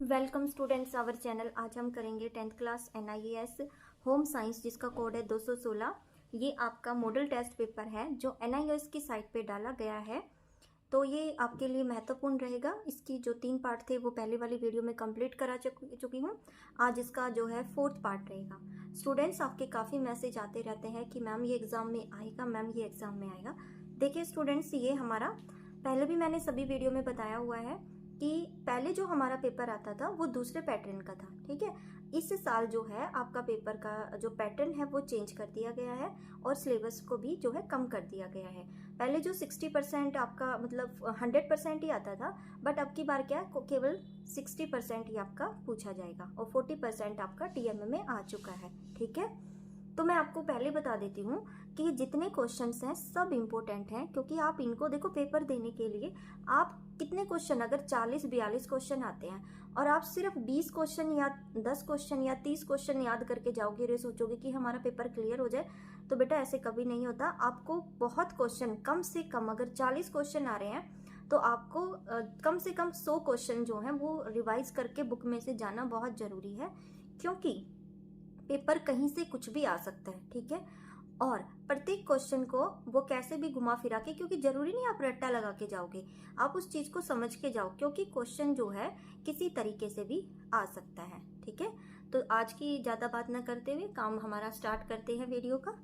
Welcome students our channel. आज हम करेंगे 10th class NIES home science जिसका कोड है 216। ये आपका मॉडल टेस्ट पेपर है जो NIES की साइट पे डाला गया है, तो ये आपके लिए महत्वपूर्ण रहेगा। इसकी जो 3 पार्ट थे वो पहले वाली वीडियो में कंप्लीट करा चुकी हूँ। आज इसका जो है 4th पार्ट रहेगा। स्टूडेंट्स, आपके काफ़ी मैसेज आते रहते हैं कि मैम ये एग्ज़ाम में आएगा, मैम ये एग्ज़ाम में आएगा। देखिए स्टूडेंट्स, ये हमारा पहले भी मैंने सभी वीडियो में बताया हुआ है कि पहले जो हमारा पेपर आता था वो दूसरे पैटर्न का था। ठीक है, इस साल जो है आपका पेपर का जो पैटर्न है वो चेंज कर दिया गया है और सिलेबस को भी जो है कम कर दिया गया है। पहले जो 60% आपका मतलब 100% ही आता था, बट अब की बार क्या है, केवल 60% ही आपका पूछा जाएगा और 40% आपका TMA में आ चुका है। ठीक है, तो मैं आपको पहले बता देती हूँ कि जितने क्वेश्चंस हैं सब इम्पोर्टेंट हैं, क्योंकि आप इनको देखो पेपर देने के लिए आप कितने क्वेश्चन, अगर 40-42 क्वेश्चन आते हैं और आप सिर्फ 20 क्वेश्चन या 10 क्वेश्चन या 30 क्वेश्चन याद करके जाओगे और सोचोगे कि हमारा पेपर क्लियर हो जाए, तो बेटा ऐसे कभी नहीं होता। आपको बहुत क्वेश्चन, कम से कम अगर 40 क्वेश्चन आ रहे हैं तो आपको कम से कम 100 क्वेश्चन जो हैं वो रिवाइज करके बुक में से जाना बहुत जरूरी है, क्योंकि पेपर कहीं से कुछ भी आ सकता है। ठीक है, और प्रत्येक क्वेश्चन को वो कैसे भी घुमा फिरा के, क्योंकि जरूरी नहीं आप रट्टा लगा के जाओगे, आप उस चीज को समझ के जाओ, क्योंकि क्वेश्चन जो है किसी तरीके से भी आ सकता है। ठीक है, तो आज की ज्यादा बात ना करते हुए काम हमारा स्टार्ट करते हैं वीडियो का।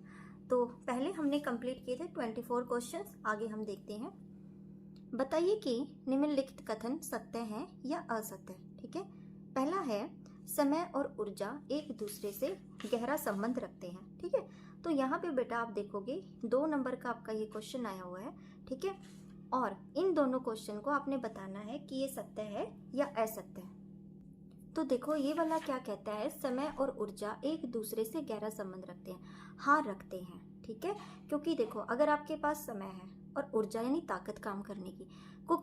तो पहले हमने कंप्लीट किए थे 24 क्वेश्चंस, आगे हम देखते हैं। बताइए कि निम्नलिखित कथन सत्य है या असत्य। ठीक है, पहला है समय और ऊर्जा एक दूसरे से गहरा संबंध रखते हैं। ठीक है, तो यहाँ पे बेटा आप देखोगे 2 नंबर का आपका ये क्वेश्चन आया हुआ है। ठीक है, और इन दोनों क्वेश्चन को आपने बताना है कि ये सत्य है या असत्य है। तो देखो ये वाला क्या कहता है, समय और ऊर्जा एक दूसरे से गहरा संबंध रखते हैं। हाँ, रखते हैं। ठीक है, क्योंकि देखो अगर आपके पास समय है और ऊर्जा यानी ताकत काम करने की,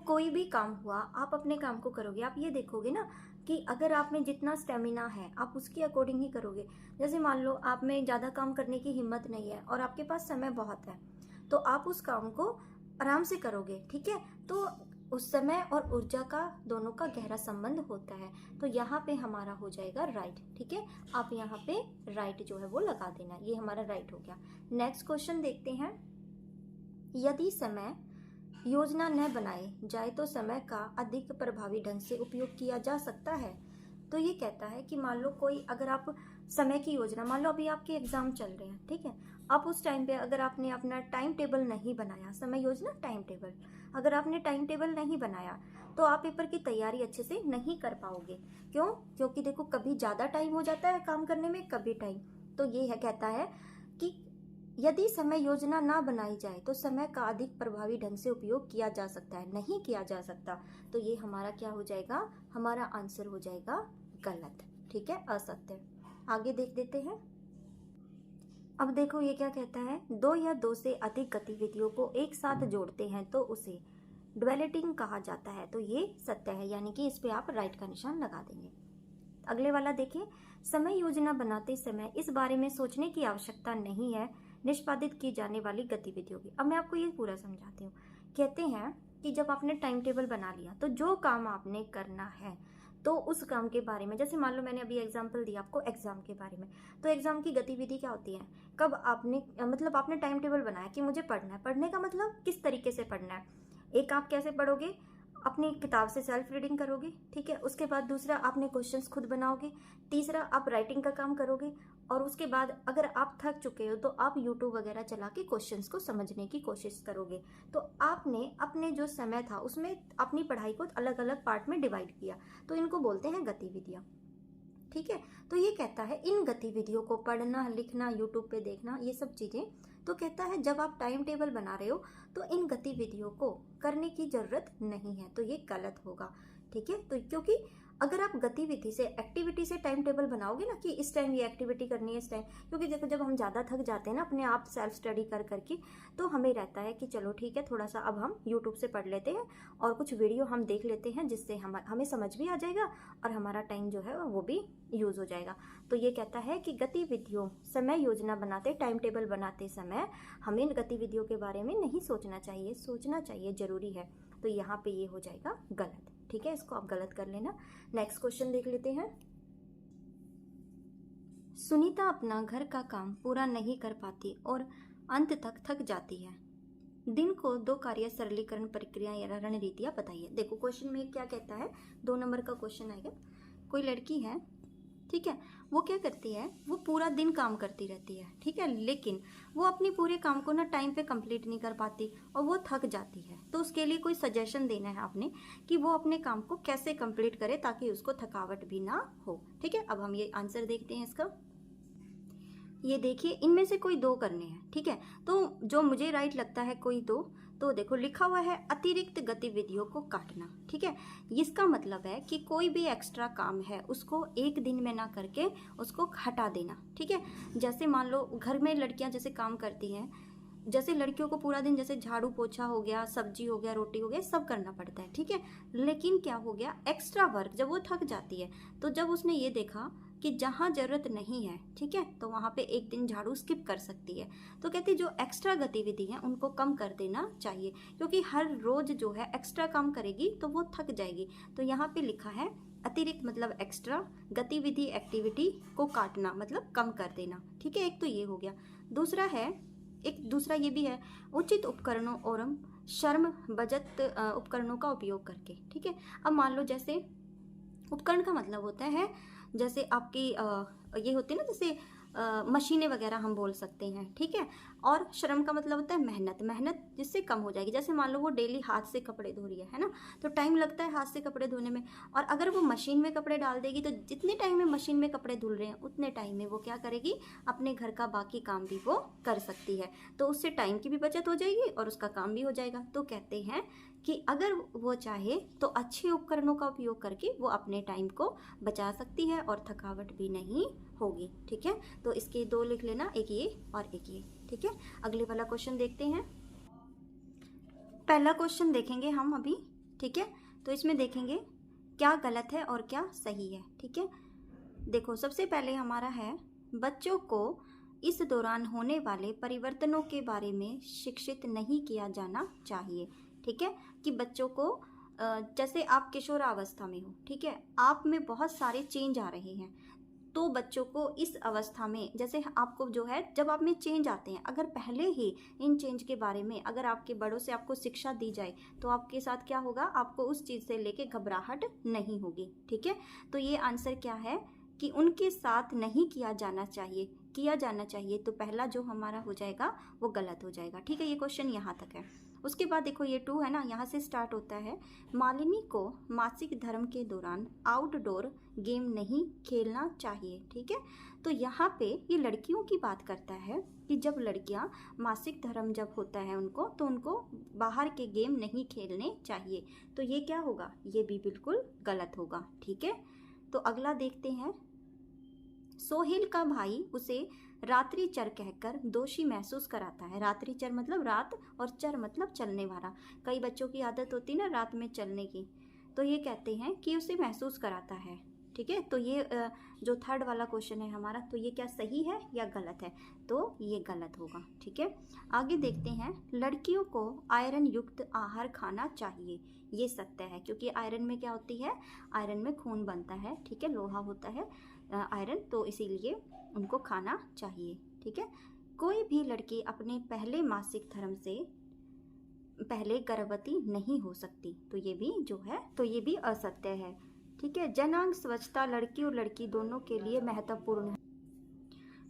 कोई भी काम हुआ आप अपने काम को करोगे। आप ये देखोगे ना कि अगर आप में जितना स्टेमिना है आप उसके अकॉर्डिंग ही करोगे। जैसे मान लो आप में ज़्यादा काम करने की हिम्मत नहीं है और आपके पास समय बहुत है, तो आप उस काम को आराम से करोगे। ठीक है, तो उस समय और ऊर्जा का दोनों का गहरा संबंध होता है। तो यहाँ पे हमारा हो जाएगा राइट। ठीक है, आप यहाँ पे राइट जो है वो लगा देना, ये हमारा राइट हो गया। नेक्स्ट क्वेश्चन देखते हैं। यदि समय योजना न बनाए जाए तो समय का अधिक प्रभावी ढंग से उपयोग किया जा सकता है। तो ये कहता है कि मान लो कोई, अगर आप समय की योजना, मान लो अभी आपके एग्जाम चल रहे हैं, ठीक है, आप उस टाइम पे अगर आपने अपना टाइम टेबल नहीं बनाया, समय योजना टाइम टेबल, अगर आपने टाइम टेबल नहीं बनाया तो आप पेपर की तैयारी अच्छे से नहीं कर पाओगे। क्यों? क्योंकि देखो कभी ज्यादा टाइम हो जाता है काम करने में, कभी टाइम। तो ये है, कहता है कि यदि समय योजना ना बनाई जाए तो समय का अधिक प्रभावी ढंग से उपयोग किया जा सकता है, नहीं किया जा सकता। तो ये हमारा क्या हो जाएगा, हमारा आंसर हो जाएगा गलत। ठीक है, असत्य। आगे देख देते हैं। अब देखो ये क्या कहता है, 2 या 2 से अधिक गतिविधियों को एक साथ जोड़ते हैं तो उसे ड्वेलेटिंग कहा जाता है। तो ये सत्य है, यानी कि इस पे आप राइट का निशान लगा देंगे। अगले वाला देखिए, समय योजना बनाते समय इस बारे में सोचने की आवश्यकता नहीं है निष्पादित की जाने वाली गतिविधियों की। अब मैं आपको ये पूरा समझाती हूँ। कहते हैं कि जब आपने टाइम टेबल बना लिया तो जो काम आपने करना है तो उस काम के बारे में, जैसे मान लो मैंने अभी एग्जांपल दिया आपको एग्जाम के बारे में, तो एग्जाम की गतिविधि क्या होती है, कब आपने मतलब आपने टाइम टेबल बनाया कि मुझे पढ़ना है। पढ़ने का मतलब किस तरीके से पढ़ना है, एक आप कैसे पढ़ोगे, अपनी किताब से सेल्फ रीडिंग करोगे। ठीक है, उसके बाद दूसरा आपने क्वेश्चंस खुद बनाओगे, तीसरा आप राइटिंग का काम करोगे, और उसके बाद अगर आप थक चुके हो तो आप यूट्यूब वगैरह चला के क्वेश्चंस को समझने की कोशिश करोगे। तो आपने अपने जो समय था उसमें अपनी पढ़ाई को अलग अलग पार्ट में डिवाइड किया, तो इनको बोलते हैं गतिविधियां। ठीक है, तो ये कहता है इन गतिविधियों को पढ़ना, लिखना, यूट्यूब पे देखना, ये सब चीजें, तो कहता है जब आप टाइम टेबल बना रहे हो तो इन गतिविधियों को करने की जरूरत नहीं है, तो ये गलत होगा। ठीक है, तो क्योंकि अगर आप गतिविधि से, एक्टिविटी से टाइम टेबल बनाओगे ना कि इस टाइम ये एक्टिविटी करनी है, इस टाइम, क्योंकि देखो जब हम ज़्यादा थक जाते हैं ना अपने आप सेल्फ स्टडी कर करके, तो हमें रहता है कि चलो ठीक है थोड़ा सा अब हम यूट्यूब से पढ़ लेते हैं और कुछ वीडियो हम देख लेते हैं, जिससे हमें समझ भी आ जाएगा और हमारा टाइम जो है वो भी यूज हो जाएगा। तो ये कहता है कि गतिविधियों, समय योजना बनाते, टाइम टेबल बनाते समय हमें इन गतिविधियों के बारे में नहीं सोचना चाहिए, सोचना चाहिए, जरूरी है। तो यहाँ पे ये हो जाएगा गलत। ठीक है, इसको आप गलत कर लेना। नेक्स्ट क्वेश्चन देख लेते हैं। सुनीता अपना घर का काम पूरा नहीं कर पाती और अंत तक थक जाती है। दिन को 2 कार्य सरलीकरण प्रक्रिया या रणनीतियां बताइए। देखो क्वेश्चन में क्या कहता है, 2 नंबर का क्वेश्चन आएगा। कोई लड़की है, ठीक है, वो क्या करती है, वो पूरा दिन काम करती रहती है, ठीक है, लेकिन वो अपनी पूरे काम को ना टाइम पे कंप्लीट नहीं कर पाती और वो थक जाती है। तो उसके लिए कोई सजेशन देना है आपने कि वो अपने काम को कैसे कंप्लीट करे ताकि उसको थकावट भी ना हो। ठीक है, अब हम ये आंसर देखते हैं इसका। ये देखिए, इनमें से कोई 2 करने हैं, ठीक है, तो जो मुझे राइट लगता है कोई 2, तो देखो लिखा हुआ है अतिरिक्त गतिविधियों को काटना। ठीक है, इसका मतलब है कि कोई भी एक्स्ट्रा काम है उसको एक दिन में ना करके उसको हटा देना। ठीक है, जैसे मान लो घर में लड़कियां जैसे काम करती हैं, जैसे लड़कियों को पूरा दिन जैसे झाड़ू पोछा हो गया, सब्जी हो गया, रोटी हो गया, सब करना पड़ता है। ठीक है, लेकिन क्या हो गया, एक्स्ट्रा वर्क, जब वो थक जाती है तो जब उसने ये देखा कि जहाँ जरूरत नहीं है, ठीक है, तो वहाँ पे एक दिन झाड़ू स्किप कर सकती है। तो कहती जो एक्स्ट्रा गतिविधि है उनको कम कर देना चाहिए, क्योंकि हर रोज जो है एक्स्ट्रा काम करेगी तो वो थक जाएगी। तो यहाँ पे लिखा है अतिरिक्त मतलब एक्स्ट्रा, गतिविधि एक्टिविटी को काटना मतलब कम कर देना। ठीक है, एक तो ये हो गया। दूसरा है, एक दूसरा ये भी है, उचित उपकरणों और श्रम बचत उपकरणों का उपयोग करके। ठीक है, अब मान लो जैसे उपकरण का मतलब होता है जैसे आपकी ये होती है ना, जैसे मशीनें वगैरह हम बोल सकते हैं। ठीक है, और श्रम का मतलब होता है मेहनत, मेहनत जिससे कम हो जाएगी। जैसे मान लो वो डेली हाथ से कपड़े धो रही है ना, तो टाइम लगता है हाथ से कपड़े धोने में, और अगर वो मशीन में कपड़े डाल देगी तो जितने टाइम में मशीन में कपड़े धुल रहे हैं उतने टाइम में वो क्या करेगी, अपने घर का बाकी काम भी वो कर सकती है। तो उससे टाइम की भी बचत हो जाएगी और उसका काम भी हो जाएगा। तो कहते हैं कि अगर वो चाहे तो अच्छे उपकरणों का उपयोग करके वो अपने टाइम को बचा सकती है और थकावट भी नहीं होगी। ठीक है, तो इसके 2 लिख लेना, एक ये और एक ये। ठीक है, अगले वाला क्वेश्चन देखते हैं। पहला क्वेश्चन देखेंगे हम अभी। ठीक है, तो इसमें देखेंगे क्या गलत है और क्या सही है। ठीक है, देखो सबसे पहले हमारा है बच्चों को इस दौरान होने वाले परिवर्तनों के बारे में शिक्षित नहीं किया जाना चाहिए। ठीक है, कि बच्चों को जैसे आप किशोरावस्था में हो, ठीक है, आप में बहुत सारे चेंज आ रहे हैं, तो बच्चों को इस अवस्था में जैसे आपको जो है जब आप में चेंज आते हैं, अगर पहले ही इन चेंज के बारे में अगर आपके बड़ों से आपको शिक्षा दी जाए तो आपके साथ क्या होगा, आपको उस चीज़ से लेके घबराहट नहीं होगी। ठीक है, तो ये आंसर क्या है कि उनके साथ नहीं किया जाना चाहिए, किया जाना चाहिए, तो पहला जो हमारा हो जाएगा वो गलत हो जाएगा। ठीक है, ये क्वेश्चन यहाँ तक है। उसके बाद देखो ये 2 है ना, यहाँ से स्टार्ट होता है, मालिनी को मासिक धर्म के दौरान आउटडोर गेम नहीं खेलना चाहिए। ठीक है, तो यहाँ पे ये लड़कियों की बात करता है कि जब लड़कियाँ मासिक धर्म जब होता है उनको, तो उनको बाहर के गेम नहीं खेलने चाहिए। तो ये क्या होगा, ये भी बिल्कुल गलत होगा। ठीक है, तो अगला देखते हैं। सोहेल का भाई उसे रात्रि चर कहकर दोषी महसूस कराता है। रात्रि चर मतलब रात और चर मतलब चलने वाला। कई बच्चों की आदत होती है ना रात में चलने की, तो ये कहते हैं कि उसे महसूस कराता है। ठीक है, तो ये जो 3rd वाला क्वेश्चन है हमारा, तो ये क्या सही है या गलत है, तो ये गलत होगा। ठीक है, आगे देखते हैं। लड़कियों को आयरन युक्त आहार खाना चाहिए, ये सत्य है, क्योंकि आयरन में क्या होती है, आयरन में खून बनता है। ठीक है, लोहा होता है आयरन, तो इसीलिए उनको खाना चाहिए। ठीक है, कोई भी लड़की अपने पहले मासिक धर्म से पहले गर्भवती नहीं हो सकती, तो ये भी जो है, तो ये भी असत्य है। ठीक है, जनांग स्वच्छता लड़की और लड़की दोनों के लिए महत्वपूर्ण है।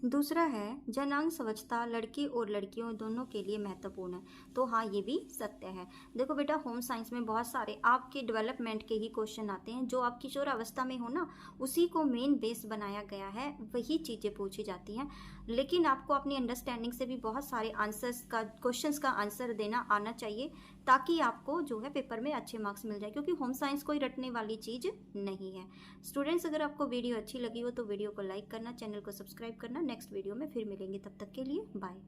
दूसरा है जनांग स्वच्छता लड़की और लड़कियों दोनों के लिए महत्वपूर्ण है, तो हाँ ये भी सत्य है। देखो बेटा, होम साइंस में बहुत सारे आपके डेवलपमेंट के ही क्वेश्चन आते हैं, जो आप किशोरावस्था में हो ना, उसी को मेन बेस बनाया गया है, वही चीज़ें पूछी जाती हैं। लेकिन आपको अपनी अंडरस्टैंडिंग से भी बहुत सारे आंसर्स का, क्वेश्चंस का आंसर देना आना चाहिए, ताकि आपको जो है पेपर में अच्छे मार्क्स मिल जाए, क्योंकि होम साइंस कोई रटने वाली चीज़ नहीं है। स्टूडेंट्स, अगर आपको वीडियो अच्छी लगी हो तो वीडियो को लाइक करना, चैनल को सब्सक्राइब करना। नेक्स्ट वीडियो में फिर मिलेंगे, तब तक के लिए बाय।